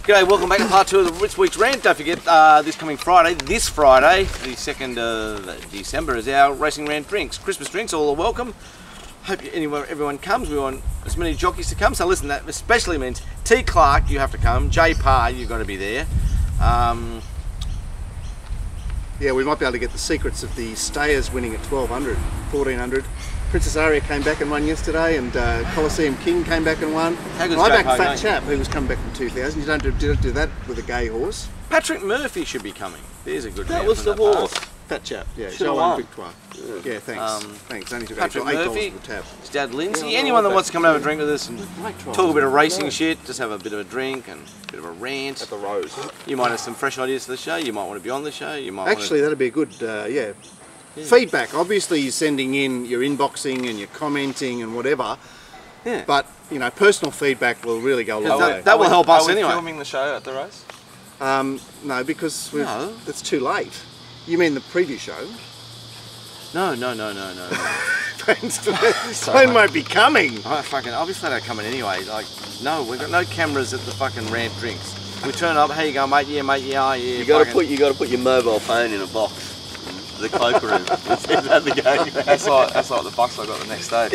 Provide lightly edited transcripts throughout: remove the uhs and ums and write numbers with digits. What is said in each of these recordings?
G'day, welcome back to part 2 of this week's rant. Don't forget, this Friday, the 2nd of December, is our Racing Rant drinks. Christmas drinks, all are welcome. Hope everyone comes. We want as many jockeys to come. So listen, that especially means T. Clark, you have to come. J. Parr, you've got to be there. Yeah, we might be able to get the secrets of the stayers winning at 1200, 1400. Princess Aria came back and won yesterday, and Coliseum King came back and won. How good's I J. backed Parr Fat going? Chap, who was coming back from 2000. You don't do that with a gay horse. Patrick Murphy should be coming. There's a good That man was from the that horse. pass. Fat Chap, yeah. Should've Joan won. Victoire. Yeah, thanks. Thanks. Only took Patrick $8 Murphy, for the tab. his dad Lindsay, Yeah, anyone that that. wants to come and have a drink with us and Great try. talk a bit of racing shit, just have a bit of a drink and a bit of a rant. At the Rose. You might have some fresh ideas for the show, you might want to be on the show, you might Actually, that'd be a good, yeah. Feedback. Obviously, you're sending in your inboxing and you're commenting and whatever. Yeah. But, you know, personal feedback will really go a long way. that will help us Are we anyway. filming the show at the race? No, because No. it's too late. You mean the preview show? No. Sloane won't be coming. I'll be flat out coming anyway. Like, no, we've got no cameras at the fucking rant drinks. We turn up, how you going, mate? Yeah, mate, yeah. You got to put your mobile phone in a box. The cloakroom. It's at the game. That's like the box I got the next day.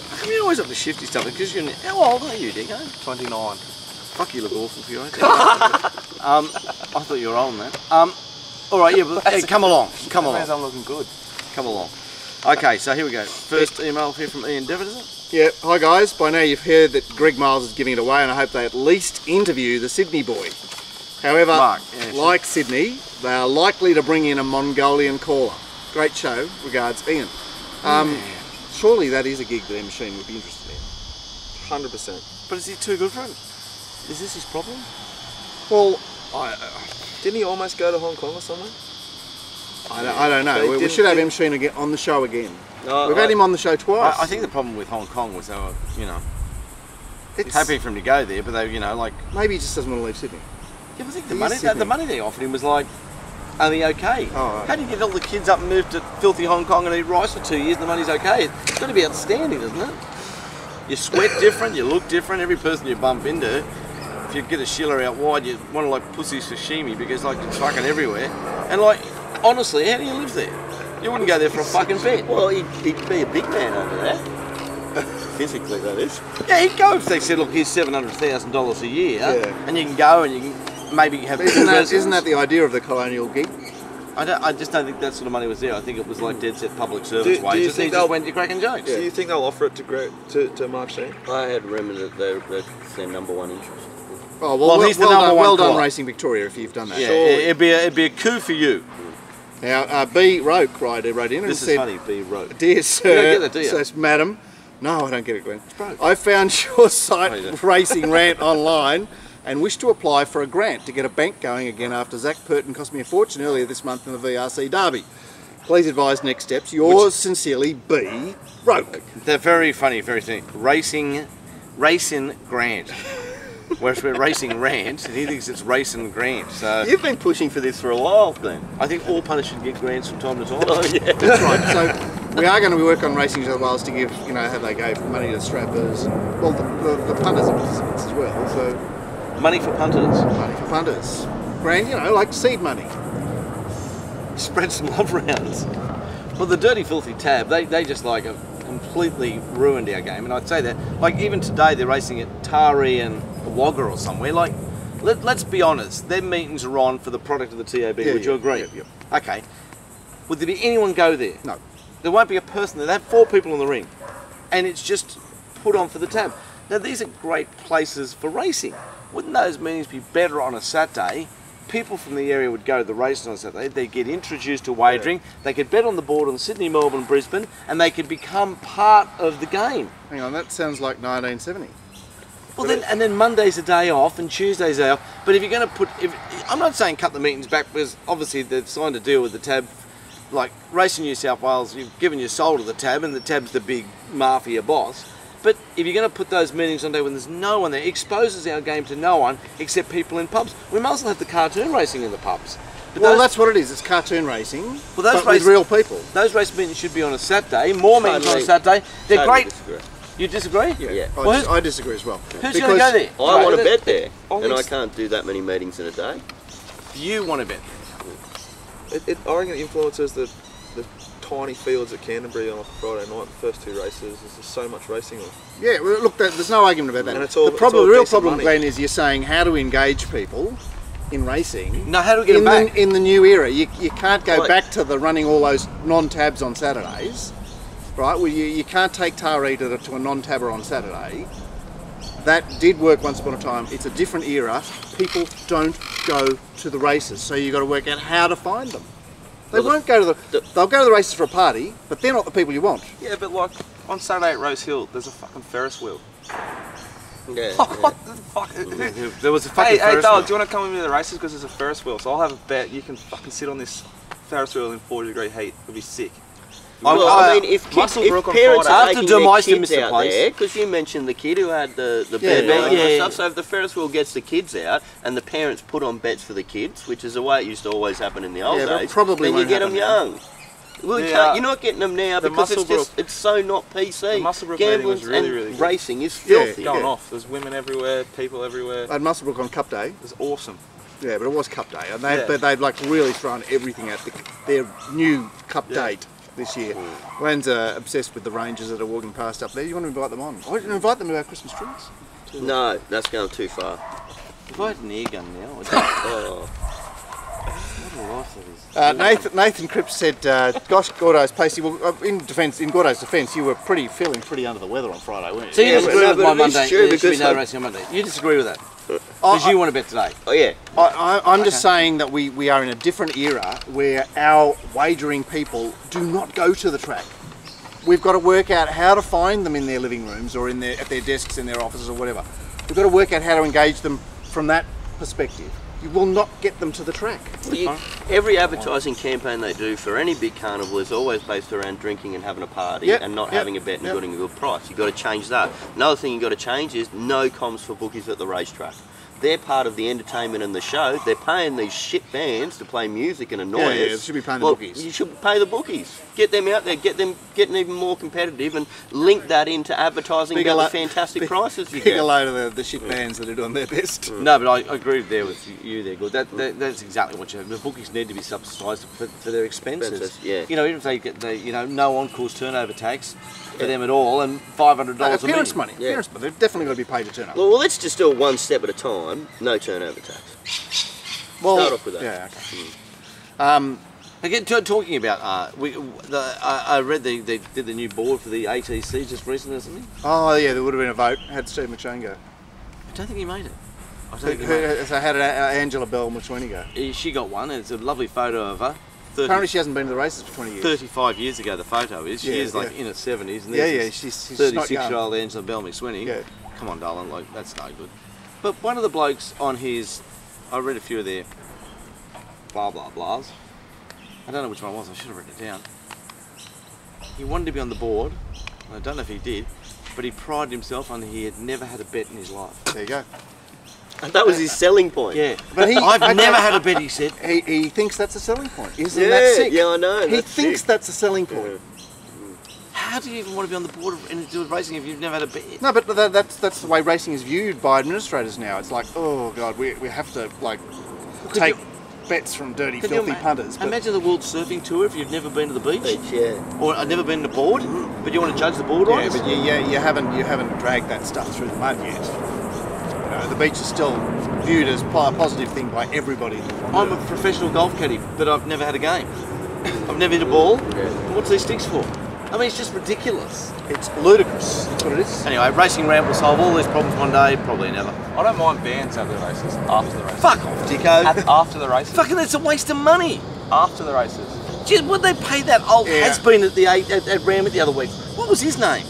How come you always up to shifty stuff? Because you're, how old are you, Dico? 29. Fuck, you look awful for your age. I thought you were old, man. All right, yeah, but hey, come along. That means I'm looking good. Come along. Okay, so here we go. First email here from Ian Devitt, is it? Yeah, hi guys. By now you've heard that Greg Miles is giving it away, and I hope they at least interview the Sydney boy. However, Mark, yeah, sure. like Sydney, they are likely to bring in a Mongolian caller. Great show. Regards, Ian. Surely that is a gig that M-Machine would be interested in. 100%. But is he too good for him? Is this his problem? Well, Didn't he almost go to Hong Kong or somewhere? I don't know. They We didn't should have get- M-Machine again on the show again. No, We've had him on the show twice. I think the problem with Hong Kong was they were, you know, it's happy for him to go there, but they, you know, like, maybe he just doesn't want to leave Sydney. yeah, I think He is Sydney. the money they offered him was like only okay. Oh, right. How do you get all the kids up and move to filthy Hong Kong and eat rice for 2 years and the money's okay? It's got to be outstanding, doesn't it? You sweat different, you look different, every person you bump into, if you get a Schiller out wide, you want to like pussy sashimi because like it's fucking everywhere. And like, honestly, how do you live there? You wouldn't go there for a fucking bed. Well, he'd be a big man over there. Physically, that is. Yeah, he'd go if they said, look, here's $700,000 a year, Yeah. and you can go and you can maybe have But isn't that the idea of the colonial gig? I just don't think that sort of money was there. I think it was like dead set public service Do wages. you He think just they'll- went, you're cracking jokes. Do you think they'll offer it to Mark Sheen? I had rumours that that's their number one interest. Oh, Well, he's the number one well done caller. Racing Victoria if you've done that. Yeah, it'd be a coup for you. Now, B. Roke wrote in and This is said, funny, B. Road. Dear You sir, don't get that, do you? says madam, no, I don't get it, Glenn. broke. I found your Oh, you site don't. Racing Rant online and wish to apply for a grant to get a bank going again after Zach Purton cost me a fortune earlier this month in the VRC Derby. Please advise next steps. Yours sincerely, B. Roke. They're very funny, very funny. Racing Grant. Whereas we're Racing Rant, and he thinks it's Racing Grant. So You've been pushing for this for a while, Glenn. I think all punters should get grants from time to time. Oh, yeah. That's right. So we are going to be working on Racing New South Wales to give, you know, how they gave money to strappers and, well, the punters are participants as well. So Money for punters. money for punters. Grand, you know, like seed money. Spread some love rounds. Well, the Dirty Filthy Tab, they just like have completely ruined our game, and I'd say that. Like even today, they're racing at Tari and Wagga or somewhere. Like, let's be honest, their meetings are on for the product of the TAB. Yeah, Would you yeah, agree? yeah, Okay. Would there be anyone go there? No. There won't be a person there. They have 4 people in the ring, and it's just put on for the tab. Now these are great places for racing. Wouldn't those meetings be better on a Saturday? People from the area would go to the races on Saturday. They'd get introduced to wagering. They could bet on the board on Sydney, Melbourne, Brisbane, and they could become part of the game. Hang on, that sounds like 1970. Well, then Monday's a day off and Tuesday's a day off. But if you're going to put, I'm not saying cut the meetings back because obviously they've signed a deal with the tab. Like Racing New South Wales, you've given your soul to the tab, and the tab's the big mafia boss. But if you're going to put those meetings on there when there's no one there, it exposes our game to no one except people in pubs. We might as well have the cartoon racing in the pubs. But Well, those, that's what it is. It's cartoon racing, Well, those but with races- real people. those race meetings should be on a Saturday. More meetings on a Totally. Saturday. They're Totally great. disagree. You disagree? Yeah. I disagree as well. Who's going to go there? I want to bet there, Only and I can't do that many meetings in a day. You want to bet. I reckon it influences the tiny fields at Canterbury on a Friday night, the first 2 races. There's just so much racing on. Yeah, well, look, there's no argument about that. And it's all, the real decent problem, money. Glenn, is you're saying how to engage people in racing. No, how do we get them back? In the new era, you can't go Right. back to the running all those non-tabs on Saturdays, right? Well, you can't take Taree to a non-tabber on Saturday. That did work once upon a time. It's a different era. People don't go to the races, so you've got to work out how to find them. They won't go to they'll go to the races for a party, but they're not the people you want. Yeah, but like on Saturday at Rose Hill, there's a fucking Ferris wheel. Yeah. What the fuck? There was a fucking Hey, Ferris Dale, wheel. do you want to come with me to the races? Because there's a Ferris wheel. So I'll have a bet you can fucking sit on this Ferris wheel in 40-degree heat. It'll be sick. Well, I mean, if Musselbrook on parents Friday. are I have to taking do their my to kids Mr. out Place. there, because you mentioned the kid who had the Yeah, bet yeah, and yeah. stuff, so if the Ferris wheel gets the kids out and the parents put on bets for the kids, which is the way it used to always happen in the old Yeah, but days, probably then you won't get them happen young. Well, you Yeah. can't, you're not getting them now The because Musselbrook- it's so not PC. The Musselbrook meeting Gambling was really, and really good. racing is Yeah, filthy. Going Yeah. off. There's women everywhere, people everywhere. I had Musselbrook on Cup Day. It was awesome. Yeah, but it was Cup Day, and Yeah. but they've like really thrown everything at their new Cup Yeah. date this year. Glenn's obsessed with the rangers that are walking past up there. You want to invite them on? I want to invite them to our Christmas trees. No, that's going too far. If I had an ear gun now, Oh. what a life that is. Nathan Cripps said, "Gosh, Gordo's Pacey." Well, in Gordo's defence, you were feeling pretty under the weather on Friday, weren't you? So you Yeah, disagree but with no, my but it is Monday? true There should be because no I- racing on Monday. You disagree with that? Because you want to bet today. Oh, yeah. I'm just saying that we are in a different era where our wagering people do not go to the track. We've got to work out how to find them in their living rooms or at their desks in their offices or whatever. We've got to work out how to engage them from that perspective. You will not get them to the track. Every advertising campaign they do for any big carnival is always based around drinking and having a party Yep, and not yep, having a bet and yep. getting a good price. You've got to change that. Another thing you've got to change is no comms for bookies at the racetrack. They're part of the entertainment and the show. They're paying these shit bands to play music and annoy us. Yeah, they should be paying the Well, bookies. You should pay the bookies. Get them out there. Get them getting even more competitive and link that into advertising about the fantastic prices you Big get. load of the shit bands that are doing their best. No, but I agree there with you there, Good. That's exactly what you have. The bookies need to be subsidised for their expenses. Expenses, yeah. You know, even if they get no on-course turnover tax for them at all, and $500 a Parents' meeting. money. Yeah. Parents' money. They've definitely got to be paid to turn up. Well, let's just do it one step at a time. No turnover tax. Well, Start off with that. Yeah, okay. Again, talking about I read they did the new board for the ATC just recently or something. Oh, yeah, there would have been a vote. Had Steve McShane go. I don't think he made it. I don't think he made it. So how did Angela Bell McSweeney go? She got one, and it's a lovely photo of her. Apparently she hasn't been to the races for 20 years. 35 years ago, the photo is. She Yeah, is like yeah. in her 70s. And Yeah, there's yeah, this she's not young. 36-year-old Angela Bell McSweeney. Yeah. Come on, darling, like that's no good. But one of the blokes on his, I read a few of their blah blah blahs. I don't know which one it was. I should have written it down. He wanted to be on the board. I don't know if he did, but he prided himself on he had never had a bet in his life. There you go. And that was his selling point. Yeah, But he- I've okay. never had a bet. He said. He thinks that's a selling point. Isn't Yeah, that sick? yeah, I know. He that's thinks sick. that's a selling point. How do you even want to be on the board and do racing if you've never had a bet? No, but that's the way racing is viewed by administrators now. It's like, oh god, we have to like take bets from dirty, Could you filthy punters. But Imagine the World Surfing Tour if you've never been to the beach. Beach, yeah. Or I've never been to board, but you want to judge the board yeah, rides? but you haven't dragged that stuff through the mud yet. You know, the beach is still viewed as a positive thing by everybody. I'm a professional golf caddy, but I've never had a game. I've never hit a ball. What's these sticks for? I mean, it's just ridiculous. It's ludicrous. That's what it is. Anyway, Racing Rant will solve all these problems one day, probably never. I don't mind bands at the races, after the races. Fuck off, Dicko. After the races. Fucking, it's a waste of money. After the races. Gee, would they pay that old Yeah. has-been at Ramit the other week? What was his name?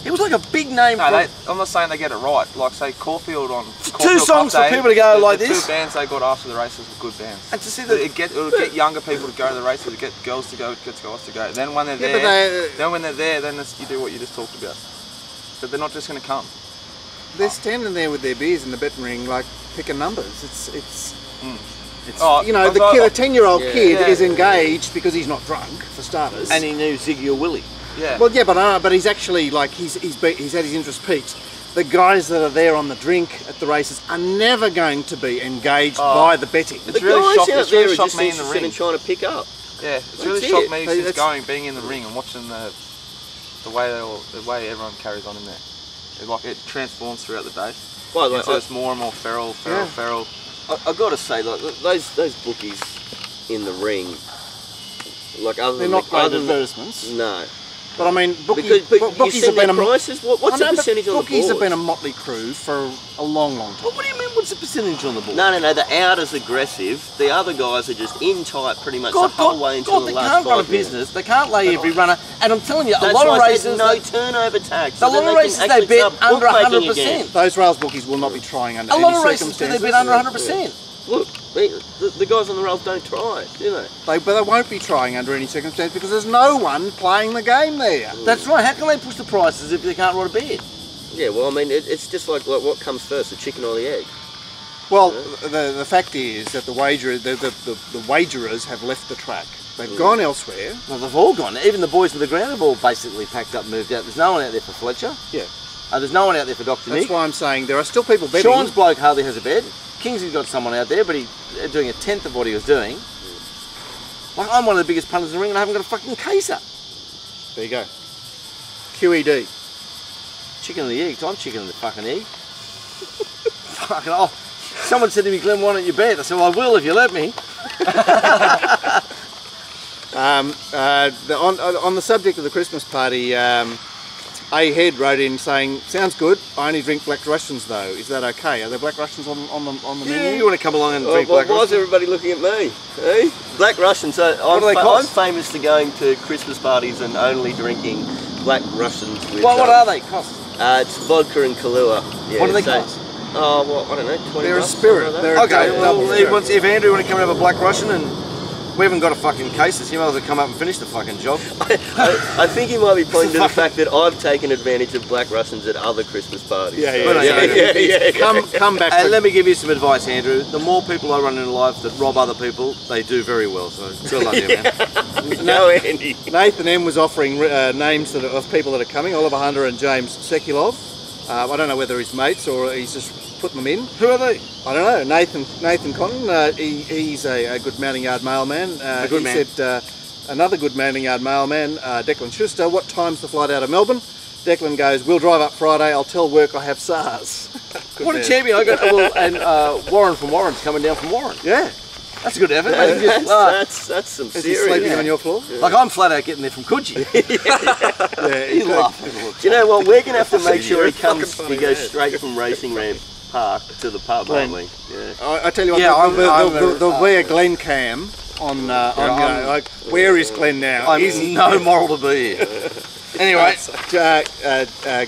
It was like a big name. No, from- I'm not saying they get it right. Like, say, Caulfield on Two Caulfield songs Cup for Day, people to go the like two this. bands they got after the races were good bands. And to see the- It'll get younger people to go to the races, it'll get girls to go, it gets guys to go. Then when they're Yeah, but there, then you do what you just talked about. But they're not just going to come. They're standing there with their beers in the betting ring, like picking numbers. It's Oh, you know, the 10-year-old kid Yeah. is engaged because he's not drunk, for starters. And he knew Ziggy or Willie. Yeah. well, yeah, but he's actually like he's had his interest piqued the guys that are there on the drink at the races are never going to be engaged by the betting. The It's really guys shocked- out it's there really are shocked just me in the interested ring. in trying to pick up. Yeah, it's really That's shocked it. me Hey, since that's- being in the ring and watching the way everyone carries on in there. It transforms throughout the day. By the way, So it's more and more feral. I've got to say, like those bookies in the ring, like other They're than not great other than- advertisements. No, But I mean, because you bookies have send been their a prices. What's I the know, but percentage on the bookies have board? been a motley crew for a long, long time. Well, what do you mean? What's the percentage on the board? No, the outers aggressive. The other guys are just in tight pretty much the whole way until God, the they last can't run a 5 minutes. business. They can't lay every runner. And I'm telling you, a That's lot why of I races, said no turnover tax. a so lot then of can races they actually bet start under bookmaking again. 100%. Those rails bookies will not be trying under A lot any of races do circumstances. they bet under 100%. Look, the guys on the rails don't try, do they? But they won't be trying under any circumstance because there's no one playing the game there. That's right. How can they push the prices if they can't run a bet? Yeah, well, I mean, it's just like what comes first, the chicken or the egg? Well, the fact is that the wagerers have left the track. They've gone elsewhere. Well, they've all gone. Even the boys with the ground have all basically packed up, moved out. There's no one out there for Fletcher. Yeah. There's no one out there for Dr. That's Nick. why I'm saying there are still people betting. Sean's bloke hardly has a bed. Kingsley's got someone out there, but he's doing a tenth of what he was doing. Like, I'm one of the biggest punters in the ring and I haven't got a fucking caser. There you go. QED. Chicken and the egg. I'm chicken and the fucking egg. Fucking oh. Someone said to me, Glenn, why don't you bet? I said, well, I will if you let me. On the subject of the Christmas party, A Head wrote in saying, "Sounds good. I only drink Black Russians though. Is that okay? Are there Black Russians on the Yeah, menu?" you want to come along and drink Why Black is Russian? everybody looking at me? Eh? Black Russian. So What do they I'm cost? famous for going to Christmas parties and only drinking Black Russians with. What are they cost? It's vodka and Kahlua. Yeah, What do they so- cost? Oh, well, I don't know. 20 They're a bucks, spirit. something like They're that. Okay, double well, spirit. if Andrew want to come and have a Black Russian and we haven't got a fucking cases, he might as well come up and finish the fucking job. I think he might be pointing to the fact that I've taken advantage of Black Russians at other Christmas parties. Yeah, yeah, Well, yeah. yeah. Come back. And to- let me give you some advice, Andrew. The more people I run in life that rob other people, they do very well. So good luck, man. No, Andy. Nathan M was offering names of people that are coming. Oliver Hunter and James Sekulov. I don't know whether he's mates or he's just putting them in. Who are they? I don't know. Nathan Cotton. He's a good mounting yard mailman. A good man. He said another good mounting yard mailman, Declan Schuster. What time's the flight out of Melbourne? Declan goes, "We'll drive up Friday. I'll tell work I have SARS." Good What a man. champion! I got and Warren from Warren's coming down from Warren. Yeah. That's a good effort. Mate. Just, That's some Is he serious. sleeping on your floor? like I'm flat out getting there from Coogee. Yeah. He's laughing. Do you know what? We're going to have to make sure You're he a fucking comes. funny He goes man. straight from Racing Ramp Park to the pub, aren't we? Yeah. I tell you what, Yeah, there'll be a Glenn cam on you know, like, where is Glenn now? I'm Is no moral to be here. Anyway,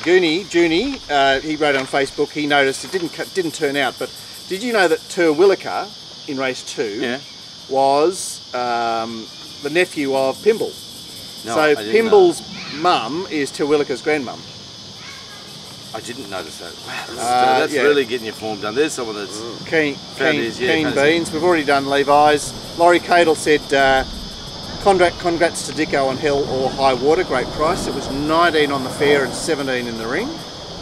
Junie, he wrote on Facebook. He noticed it didn't turn out, but did you know that Terwilliger in race 2 yeah. was the nephew of Pimble? No, So I didn't Pimble's mum is Terwilliger's grandmum. I didn't notice that. Wow, that's yeah. really getting your form done. There's someone that's Keen his, yeah, found his- beans. We've already done Levi's. Laurie Cadle said, congrats to Dicko on Hell or High Water. Great price. It was 19 on the fair and 17 in the ring.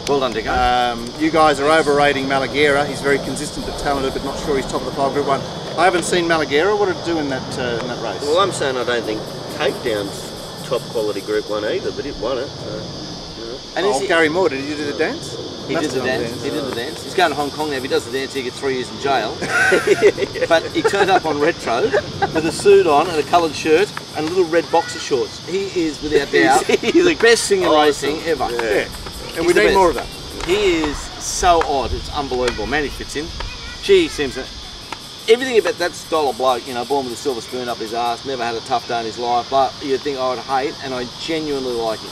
well done, Dicko. You guys are overrating Malaguera. He's very consistent but talented, but not sure he's top of the pile. Group 1. I haven't seen Malaguera. What did it do in that race? Well, I'm saying I don't think Takedown's top quality Group 1 either, but it won it. So. And is he, Gary Moore, did you do the dance? he did the dance. He did the dance. He's going to Hong Kong now. If he does the dance, he gets 3 years in jail. But he turned up on retro with a suit on and a coloured shirt and little red boxer shorts. He is, without doubt, He's the best singer racing ever. Yeah. And He's we the need best. more of that. He is so odd. It's unbelievable. Man, he fits in. Gee, he seems to... Everything about that style of bloke, you know, born with a silver spoon up his ass, never had a tough day in his life, but you'd think I would hate, and I genuinely like him.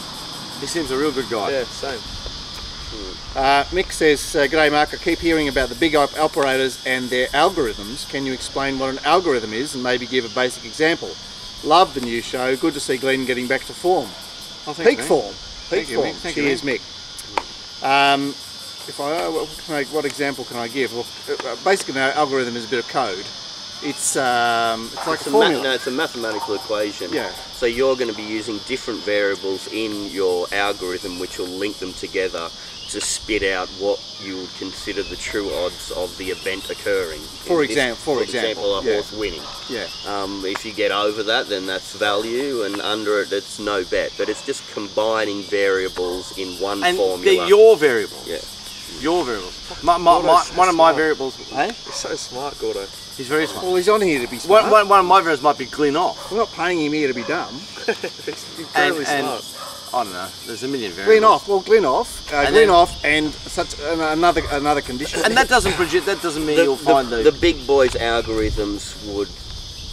He seems a real good guy. Yeah, same. Mick says, "G'day Mark, I keep hearing about the big operators and their algorithms. Can you explain what an algorithm is and maybe give a basic example? Love the new show. Good to see Glenn getting back to form. Oh, thank Peak you, form. Thank Peak you, form. Mick. Thank you, Cheers, Mick. What example can I give? Well, basically, an algorithm is a bit of code. It's like a formula. It's a mathematical equation. Yeah. So you're going to be using different variables in your algorithm which will link them together to spit out what you would consider the true odds of the event occurring. For example, a horse winning. Yeah. If you get over that, then that's value, and under it, it's no bet. But it's just combining variables in one formula. And they're your variables. Yeah. Your variables. One of my variables. Hey? He's so smart, Gordo. He's very smart. Well, he's on here to be smart. One of my variables might be clean off. We're not paying him here to be dumb. He's incredibly smart. I don't know. There's a million variables. Glen off. Well, Glen off. And Glen then- off, and such another condition. And that doesn't produce. That doesn't mean you'll find the big boys' algorithms would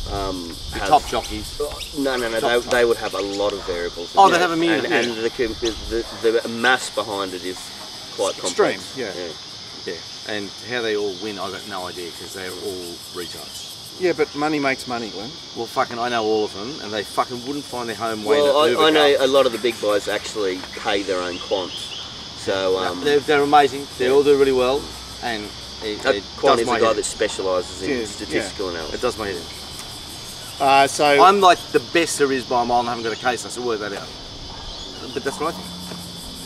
the have top jockeys. No. They would have a lot of variables. Oh, they'd have a million. And the mass behind it is quite extreme. complex. Yeah. Yeah. And how they all win, I've got no idea because they're all retards. Yeah, but money makes money, Glenn. Well, fucking, I know all of them, and they fucking wouldn't find their home way. Well, I know a lot of the big boys actually pay their own quants. So they're amazing. They all do really well, and it quant does is my a guy head. that specialises in statistical It analysis. does my head in. So I'm like the best there is by a mile, and I haven't got a case. I said, work that out. But that's what I think.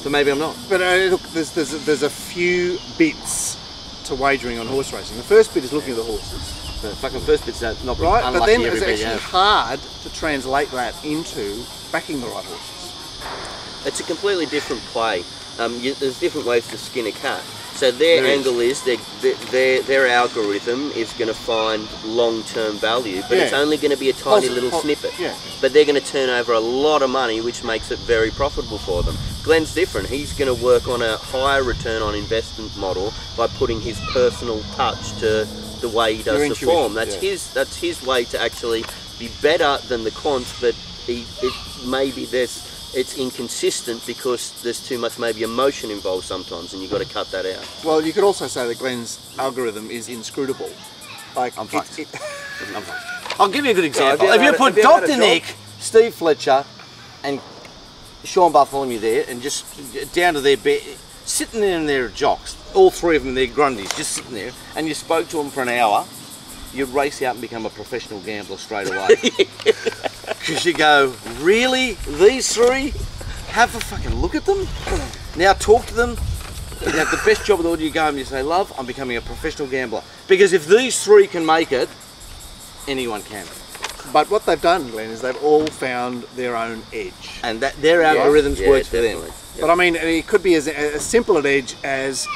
So maybe I'm not. But look, there's a few bits to wagering on horse racing. The first bit is looking at the horses. The fucking first bit's not Right, unlucky but then it's everybody actually has. hard to translate that into backing the right horses. It's a completely different play. There's different ways to skin a cat. So their angle is their algorithm is going to find long-term value, but it's only going to be a tiny little snippet. Yeah. But they're going to turn over a lot of money, which makes it very profitable for them. Glenn's different. He's going to work on a higher return on investment model by putting his personal touch to the way he does the form. That's his way to actually be better than the quants, but it's inconsistent because there's too much maybe emotion involved sometimes, and you've got to cut that out. Well, you could also say that Glenn's algorithm is inscrutable. Like, I'm fucked. I'll give you a good example. have If you you had put a Dr. job? Nick, Steve Fletcher, and Sean Bartholomew there, and just down to their bed, sitting there in their jocks, all three of them, their grundies, just sitting there, and you spoke to them for an hour, you'd race out and become a professional gambler straight away. Because you go, really? These three? Have a fucking look at them. Now talk to them. You have the best job of the world. You go and you say, love, I'm becoming a professional gambler. Because if these three can make it, anyone can. but what they've done, Glenn, is they've all found their own edge. And that their algorithms works for them. But I mean, it could be as simple an edge as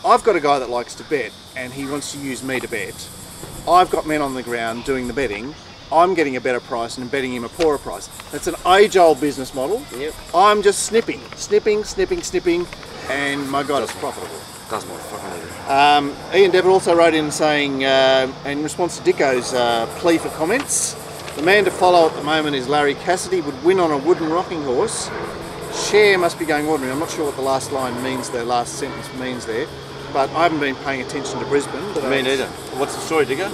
I've got a guy that likes to bet and he wants to use me to bet. I've got men on the ground doing the betting. I'm getting a better price and betting him a poorer price. It's an age-old business model. Yep. I'm just snipping, and my God, it's profitable. Does my fucking head. Ian Devitt also wrote in saying, in response to Dicko's plea for comments, the man to follow at the moment is Larry Cassidy, would win on a wooden rocking horse. Share must be going ordinary. I'm not sure what the last line means, the last sentence means there, but I haven't been paying attention to Brisbane. But Me neither. What's the story, Digger?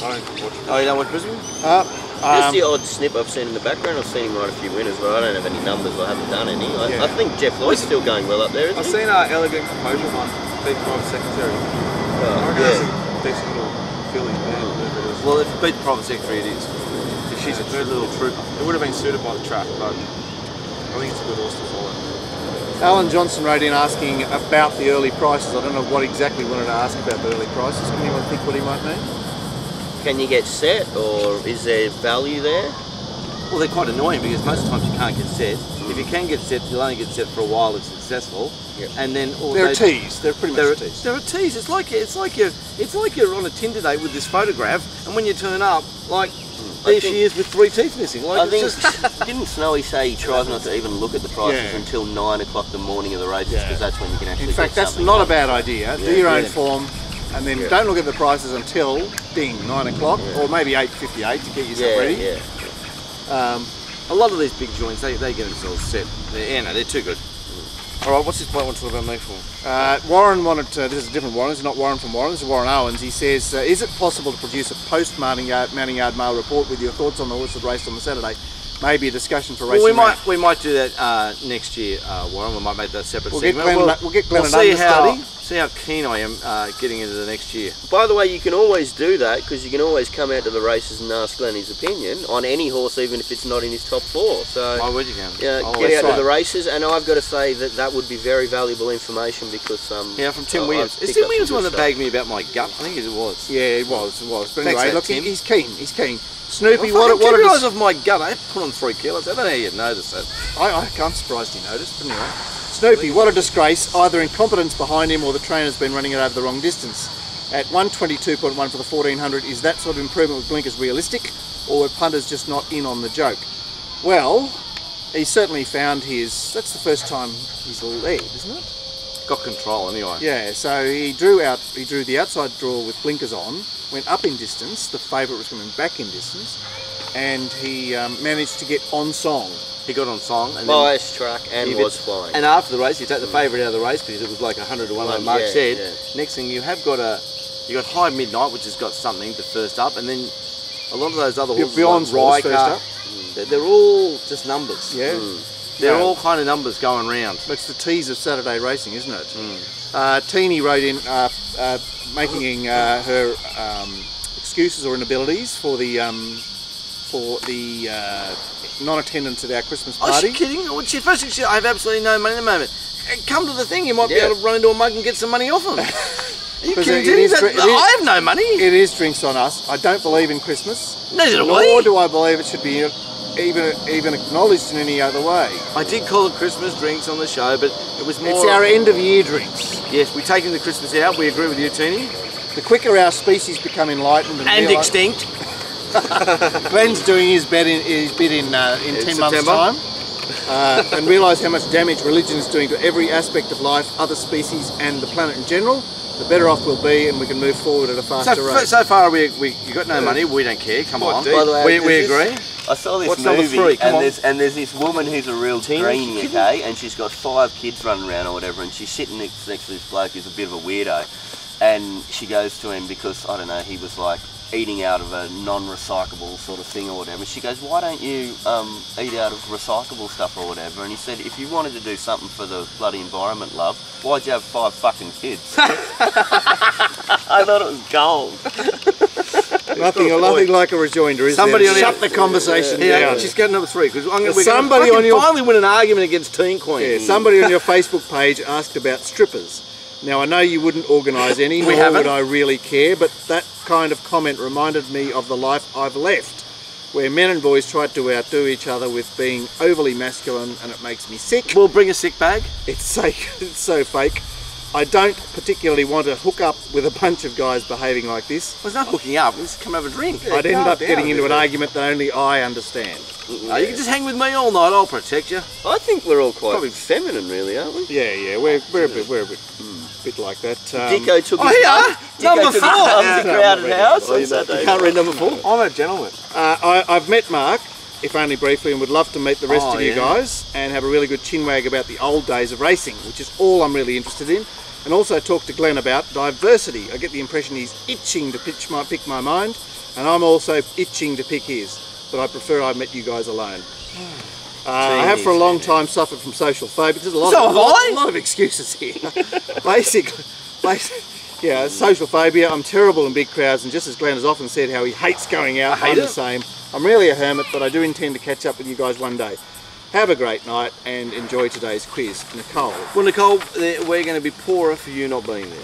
Oh, you don't watch Brisbane? Just the odd snip I've seen in the background. I've seen him ride a few winners, but I don't have any numbers. I haven't done any. I think Jeff Lloyd's still going well up there, isn't I've he? seen Elegant Composure one, beat Private Secretary. I reckon that's a decent little filly man, whatever it is. Well, if you beat the Private Secretary, it is. She's a good little trooper. It would have been suited by the track, but I think it's a good horse to follow. Alan Johnson wrote in asking about the early prices. I don't know what exactly he wanted to ask about the early prices. Can anyone think what he might mean? Can you get set, or is there value there? Well, they're quite annoying because most times you can't get set. If you can get set, you'll only get set for a while if successful. Yep. And then They're a tease. They're pretty much a tease. They're a tease. It's like you're on a Tinder date with this photograph, and when you turn up, like there she is with 3 teeth missing. Like I think it's just didn't Snowy say he tries not to even look at the prices until 9 o'clock the morning of the races because that's when you can actually. In fact, get that's something not done. a bad idea. Do your own form, and then don't look at the prices until ding 9 o'clock or maybe 8:58 to get yourself ready. a lot of these big joints. They get themselves set. They're too good. All right, what's this bloke want to talk about me for? Warren wanted to, this is a different Warren, it's not Warren from Warren, this is Warren Owens. He says, is it possible to produce a post-mounting yard mail report with your thoughts on the horse that raced on the Saturday? Maybe a discussion for racing. Well, we might do that next year, Warren. We might make that separate segment. We'll get Glenn we'll an see understudy. See how keen I am getting into the next year. By the way, you can always do that because you can always come out to the races and ask Glenn his opinion on any horse, even if it's not in his top 4. So Why would you go? yeah, Oh, get that's out right. to the races, and I've got to say that that would be very valuable information because Yeah, from Tim I've Williams. picked Is Tim up Williams some the one good that stuff. bagged me about my gut? I think it was. Yeah, it was. But Thanks anyway, for that, look, Tim. he's keen. He's keen. Snoopy, Well, what a keep your eyes dis- off my gut. I put on 3 kilos. I don't know how you noticed that. I'm surprised he noticed, but anyway. Snoopy, what a disgrace. Either incompetence behind him or the trainer's been running it over the wrong distance. At 122.1 for the 1400, is that sort of improvement with blinkers realistic, or were punters just not in on the joke? Well, he certainly found his, that's the first time he's led, isn't it? Got control anyway. Yeah, so he drew the outside draw with blinkers on, went up in distance, the favourite was coming back in distance, and he managed to get on song. He got on song and then bias track and he was did- flying. And after the race, you take the favourite out of the race because it was like 100 to 1, like Mark Yeah, said. yeah. Next thing you have got you got High Midnight, which has got something, the first up, and then a lot of those other horses, Beyond's like horse, Riker, they're all just numbers. Yeah, They're Yeah. all kind of numbers going round. That's the tease of Saturday racing, isn't it? Teeny wrote in making her excuses or inabilities for the non-attendance at our Christmas Oh, party. she's kidding? Well, first thing, I have absolutely no money at the moment. Come to the thing, you might be Yeah. able to run into a mug and get some money off them. Are you Because kidding? it is That- dri- it is- I have no money. It is drinks on us. I don't believe in Christmas, Neither do nor we. do I believe it should be even acknowledged in any other way. I did call it Christmas drinks on the show, but it was more. It's our end of year drinks. Yes, we're taking the Christmas out. We agree with you, Teeny. The quicker our species become enlightened And realise- extinct. Glenn's doing his bit in 10 months' September. time, and realise how much damage religion is doing to every aspect of life, other species, and the planet in general. The better off we'll be, and we can move forward at a faster rate. So far, you got no money. We don't care. Come Quite on. deep. By the way, We there's this- agree. I saw this What's number movie, 3? Come on. and there's this woman who's a real greenie, okay, and she's got 5 kids running around or whatever, and she's sitting next to this bloke who's a bit of a weirdo, and she goes to him because, I don't know, he was like eating out of a non-recyclable sort of thing or whatever. She goes, why don't you eat out of recyclable stuff or whatever? And he said, if you wanted to do something for the bloody environment, love, why'd you have 5 fucking kids? I thought it was gold. Nothing like a rejoinder, is Somebody there? on Shut our- the conversation Yeah, down. she's got number 3 because Somebody we're on gonna your- finally win an argument against Teen Queen. Yeah, somebody on your Facebook page asked about strippers. Now, I know you wouldn't organise any, nor haven't. would I really care, but that kind of comment reminded me of the life I've left, where men and boys tried to outdo each other with being overly masculine, and it makes me sick. We'll bring a sick bag. It's so fake. I don't particularly want to hook up with a bunch of guys behaving like this. Well, it's not hooking up. Let's come have a drink. I'd end calm up down getting a into bit. an argument that only I understand. No, you can just hang with me all night. I'll protect you. I think we're all quite feminine, really, aren't we? Yeah, we're a bit like that. Dicko took Oh, his here, mum- number Dicko took 4. his mum to Crowded House on You Saturday. can't read number 4. I'm a gentleman. I've met Mark, if only briefly, and would love to meet the rest Oh, of you yeah. guys and have a really good chinwag about the old days of racing, which is all I'm really interested in. And also talk to Glenn about diversity. I get the impression he's itching to pick my mind, and I'm also itching to pick his. But I prefer I met you guys alone. I have for a long time suffered from social phobia. There's a lot, So have I. a lot of excuses here. Basically, yeah, social phobia. I'm terrible in big crowds, and just as Glenn has often said how he hates going out, I'm the same. I'm really a hermit, but I do intend to catch up with you guys one day. Have a great night and enjoy today's quiz. Nicole. Well, Nicole, we're going to be poorer for you not being there.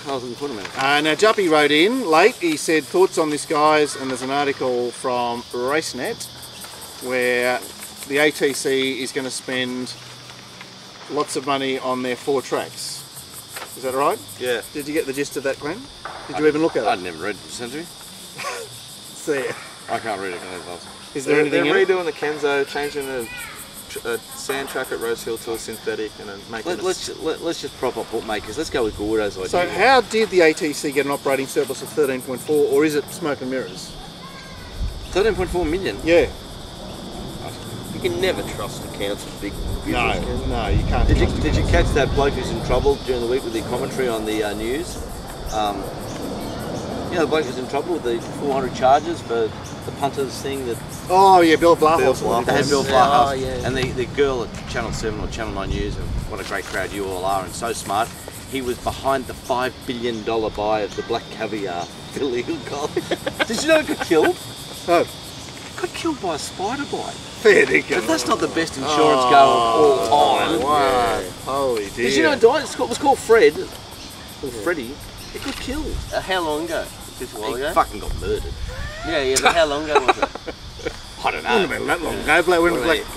I was in front of me. Now Juppy wrote in late. He said thoughts on this, guys, and there's an article from RaceNet where the ATC is going to spend lots of money on their 4 tracks. Is that right? Yeah. Did you get the gist of that, Glenn? Did you even look at I'd it? never read it. Sent to me. It's there. I can't read it. Is there They're anything in it? redoing the Kenzo, changing a sand track at Rose Hill to a synthetic, and then making it. Let's just prop up bookmakers. Let's go with Gordo's idea. So how did the ATC get an operating surplus of 13.4, or is it smoke and mirrors? 13.4 million. Yeah. You can never trust the council big business. No, you can't. Did trust you it. catch that bloke who's in trouble during the week with the commentary on the news? You know, the bloke who's in trouble with the 400 charges for the punters thing that Oh yeah, Bill Blahos. they had Bill Yeah, Flahar. oh, yeah. And the girl at Channel 7 or Channel 9 News, and what a great crowd you all are, and so smart. he was behind the $5 billion buy of the black caviar illegal collie. Did you know it got killed? Oh, Got killed by a spider bite. fair dinkum. If that's not the best insurance go of all time. Wow. Holy dear. Did you know it died? It was called Fred, or Freddie. It got killed. How long ago? Just a while He ago? fucking got murdered. Yeah, but how long ago was it? I don't Wouldn't have been that long ago.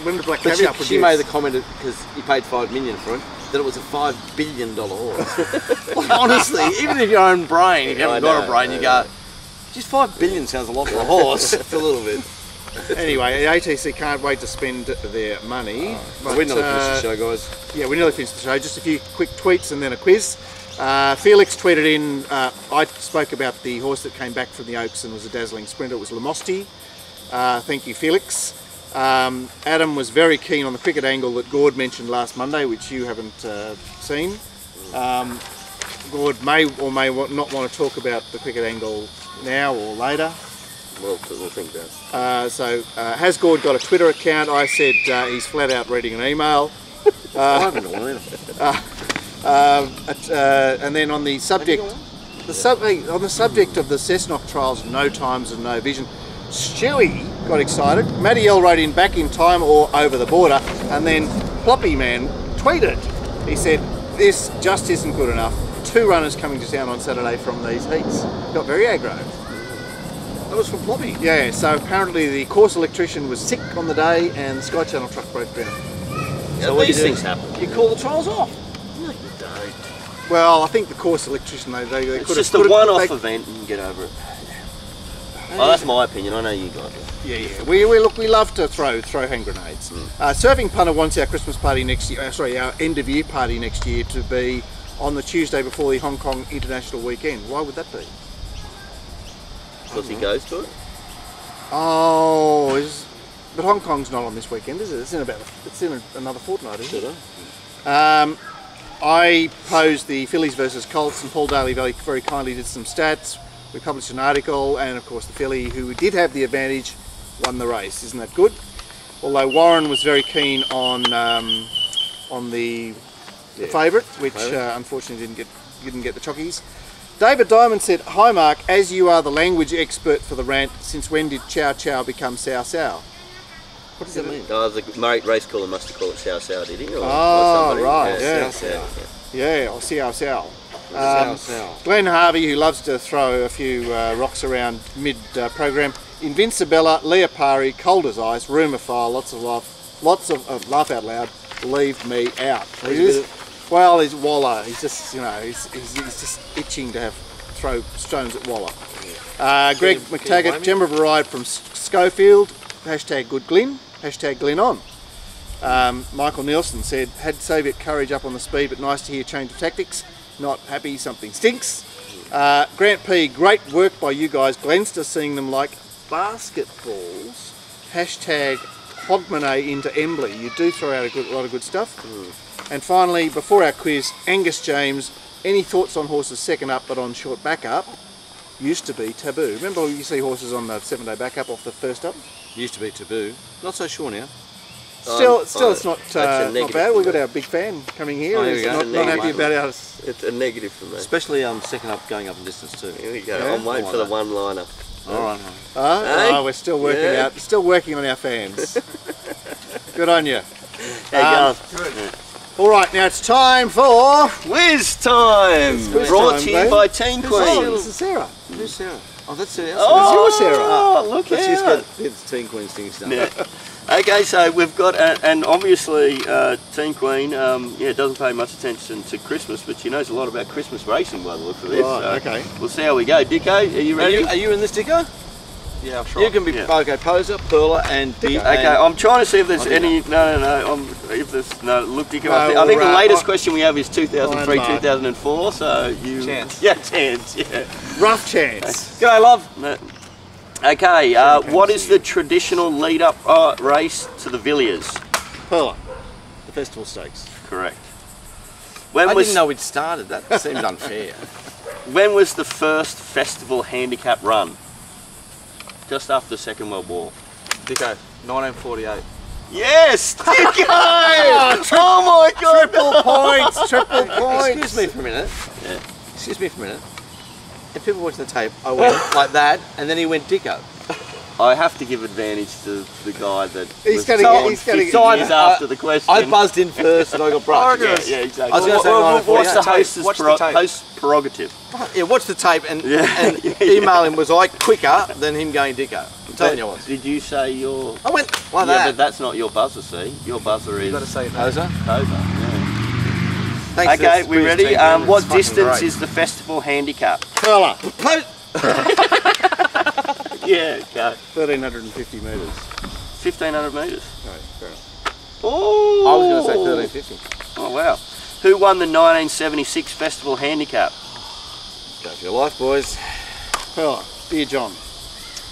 When the black But caviar she made the comment because he paid $5 million for it, that it was a $5 billion horse. Like, honestly, even if your own brain, if you haven't got a brain, you go, just $5 billion sounds a lot for a horse. It's a little bit. Anyway, the ATC can't wait to spend their money. But, We're nearly finished the show, guys. Yeah, we nearly finished the show. Just a few quick tweets and then a quiz. Felix tweeted in, I spoke about the horse that came back from the Oaks and was a dazzling sprinter. It was Lamosti. Thank you, Felix. Adam was very keen on the cricket angle that Gord mentioned last Monday, which you haven't seen. Gord may or may not want to talk about the cricket angle now or later. We'll think about it. Has Gord got a Twitter account? I said he's flat out reading an email. I haven't got one either. And then on the subject, on the subject of the Cessnock trials, no times and no vision, Stewie got excited. Matty L wrote in back in time or over the border, and then Ploppy Man tweeted. He said, "This just isn't good enough. 2 runners coming to town on Saturday from these heats." Got very aggro. That was from Ploppy. Yeah, so apparently the course electrician was sick on the day and the Sky Channel truck broke down. So these things happen. You call the trials off. No, you don't. Well, I think the course electrician, they It's could just have... a one-off event and get over it. Oh, that's my opinion. I know you guys. Yeah. We love to throw hand grenades. Surfing Punter wants our Christmas party next year, our end of year party next year to be on the Tuesday before the Hong Kong International Weekend. Why would that be? Because he goes to it? Oh, but Hong Kong's not on this weekend, is it? It's in another fortnight, isn't it? I posed the Phillies versus Colts, and Paul Daly very kindly did some stats. We published an article, and of course the filly, who did have the advantage, won the race. Isn't that good? Although Warren was very keen on the favourite, which unfortunately didn't get the chockies. David Diamond said, "Hi Mark, as you are the language expert for the rant, since when did Chow Chow become Sow Sow?" What does that mean? Oh, the race caller must have called it Sow Sow, did he? Or Oh, right, Yeah, yeah. yeah. Yeah, or Sow Sow. Glenn Harvey, who loves to throw a few rocks around mid-program. Invincibella, Leah Pari, Cold as Ice, Rumophile, lots of laugh out loud, leave me out. Well, he's Waller. He's just, he's just itching to throw stones at Waller. Greg McTaggart, Gemma Ride from Schofield, hashtag good Glyn, hashtag Glyn on. Michael Nielsen said, had Soviet courage up on the speed, but nice to hear change of tactics. Not happy, something stinks. Grant P, great work by you guys. Glenster seeing them like basketballs. Hashtag Hogmanay into Embley. You do throw out a lot of good stuff. And finally, before our quiz, Angus James, any thoughts on horses second up but on short back up? Used to be taboo. Remember you see horses on the 7-day back up off the first up? Used to be taboo. Not so sure now. Still, it's not bad. We've got our big fan coming here. Oh, here we He's go. not happy about our... It's a negative for me. Especially second up going up in distance too. Here we go. Yeah. I'm waiting for the one-liner. Alright. we're still working still working on our fans. Good on you. How you going? All right, now it's time for... Quiz time! quiz Brought time, to you babe. by Teen Oh, Queen. this is Sarah. Who's Sarah? Oh, that's Sarah. Oh, yours, Sarah. Oh, look Let's just out! get the Teen Queens thing done. Yeah. Okay, so we've got, and obviously Teen Queen, doesn't pay much attention to Christmas, but she knows a lot about Christmas racing by the look of this. Right, so okay. We'll see how we go. Dicko, are you ready? Are you in this, Dicko? Yeah, I'll try. You can be Yeah. Poser, Perla, and Dick. Okay, I'm trying to see if there's I'll do any. No. If there's look, Dicko. No, I think the right, latest right. question we have is 2003, Right, Mark. 2004. So you. Chance. Yeah, chance. Yeah. Rough chance. G'day, love. No. Okay, what is the traditional lead-up race to the Villiers? Perla. The Festival Stakes. Correct. I didn't know we'd started. That seems unfair. When was the first festival handicap run? Just after the Second World War. Dicko, 1948. Yes! Dicko! Oh my God! Triple points. Excuse me for a minute. Yeah. Excuse me for a minute. If people watch the tape, I went like that, and then he went Dicko. I have to give advantage to the guy that He's was gonna gone get- he's gonna 50 get- years after the question. I buzzed in first, and I got brushed. Yeah, exactly. I was going to say What's the 9:48. host's Watch the tape. host's prerogative? Yeah, watch the tape and, Yeah. and email him. Was I quicker than him going Dicko? I'm telling you I was. Did you say your... I went like Yeah, that. but that's not your buzzer, see? Your buzzer is... You've got to say it. Poser? Poser, yeah. Thanks, Okay, that's we pretty ready? team, What it's fucking distance great. is the festival handicap? Fella, Yeah, go. 1,350 metres. 1,500 metres. Right, fair enough. Oh! I was going to say 1350. Oh, wow. Who won the 1976 festival handicap? Go for your life, boys. Fella, dear John.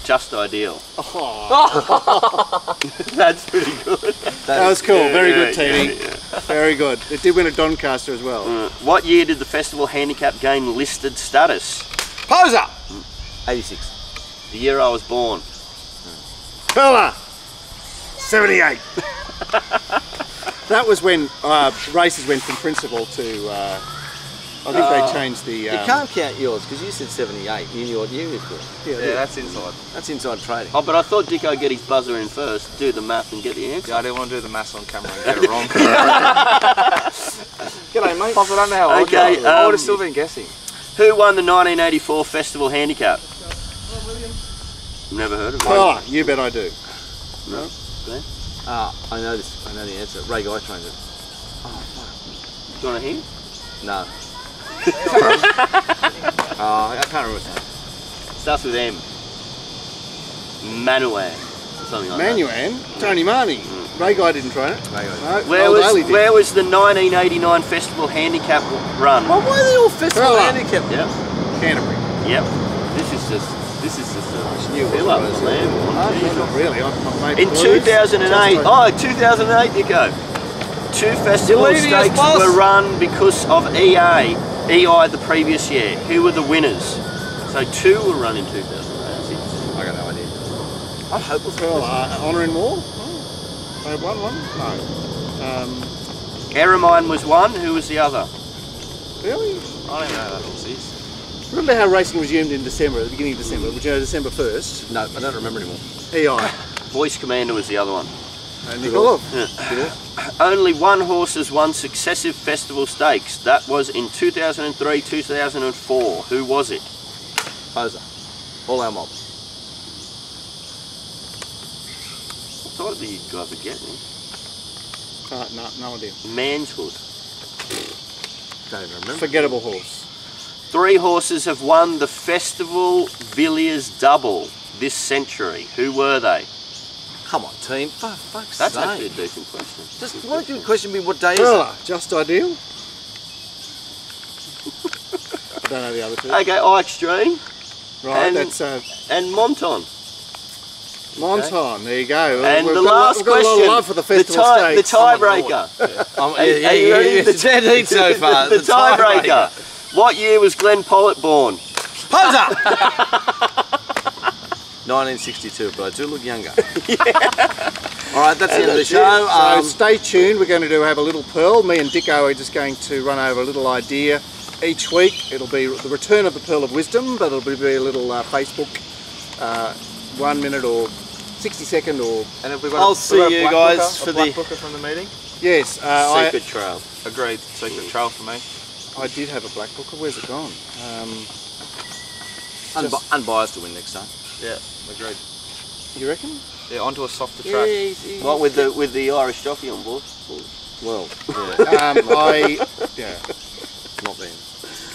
Just Ideal. Oh, That's pretty good. that was cool. Very Yeah, good, Teeny. yeah, Very good. It did win a Doncaster as well. What year did the festival handicap gain listed status? Poser! 86. The year I was born. Fella, 78. That was when races went from principal to. I think they changed the. You can't count yours because you said 78. You knew what year he was born. Yeah, that's inside. That's inside trading. Oh, but I thought Dicko would get his buzzer in first, do the math and get the answer. Yeah, I didn't want to do the maths on camera and get it wrong. G'day, mate. Plus, I don't know how old Okay, you are. I would have still been guessing. Who won the 1984 festival handicap? Never heard of it. Fella, you bet I do. No? Glenn? I know this. I know the answer. Ray Guy trained it. Do you want to hear? No. I can't remember his name. Starts with M. Manuan. Or something like Manuan, Tony Marnie. Ray Guy didn't train it. Ray Guy. No, that. Where Old was, Daly did. where was the 1989 festival handicap run? Well, why are they all festival Fella. handicap? Yep. Canterbury. Yep. This is just a knew it fill up was for them. Not really. I've made In blues. 2008, oh, 2008 you go. Two festival You're leading us, stakes boss. were run because of EI the previous year. Who were the winners? So two were run in 2008. I got no idea. I'm hopeless. Well, Honour in War? I won one? No. Eremine was one. Who was the other? Really? I don't even know that horse is. Remember how racing resumed in December, at the beginning of December? Would you know December 1st? No, I don't remember anymore. EI. Voice Commander was the other one. And Nikolov. Only one horse has won successive festival stakes. That was in 2003, 2004. Who was it? Poser. All our mob. I thought you guys would get me. No idea. Manshood. Don't even remember. Forgettable horse. 3 horses have won the Festival Villiers Double this century. Who were they? Come on, team. For fuck's That's sake. actually a decent question. Just why don't you question me what day is it? Well, Just Ideal. I don't know the other two. Okay, Extreme Right, and- that's and Monton. Monton. There you go. And We've the got last we've got a lot of question, love for the the festival stakes. tiebreaker. Are you ready? It's dead heat so far. The tiebreaker. What year was Glenn Pollitt born? Poser! 1962, but I do look younger. All right, that's the end of the show. So stay tuned. We're going to have a little pearl. Me and Dicko are just going to run over a little idea each week. It'll be the return of the Pearl of Wisdom, but it'll be a little Facebook 1 minute or 60-second or... And if we've got I'll see you guys for black the- booker from the meeting. Yes, Secret Trail. Agreed. Secret trail for me. I did have a black booker. Where's it gone? Unbiased to win next time. Yeah, agreed. You reckon? Yeah, onto a softer track. What with the Irish jockey on board? Well, yeah, Yeah. not then.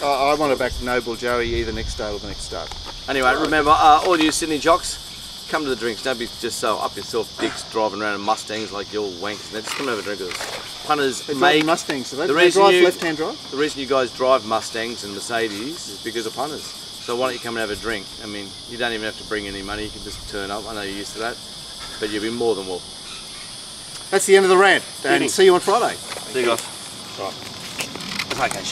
I want to back Noble Joey either next start or the next start. Anyway, remember, all you Sydney jocks, come to the drinks. Don't be just so up yourself dicks driving around in Mustangs like you're wanks. Just come have a drink with us. Punters They drive make Mustangs, so they the they reason drive you- left-hand drive. the reason you guys drive Mustangs and Mercedes is because of punters. So why don't you come and have a drink? I mean, you don't even have to bring any money. You can just turn up. I know you're used to that, but you'll be more than welcome. That's the end of the rant. And Good. see you on Friday. See you guys. Okay,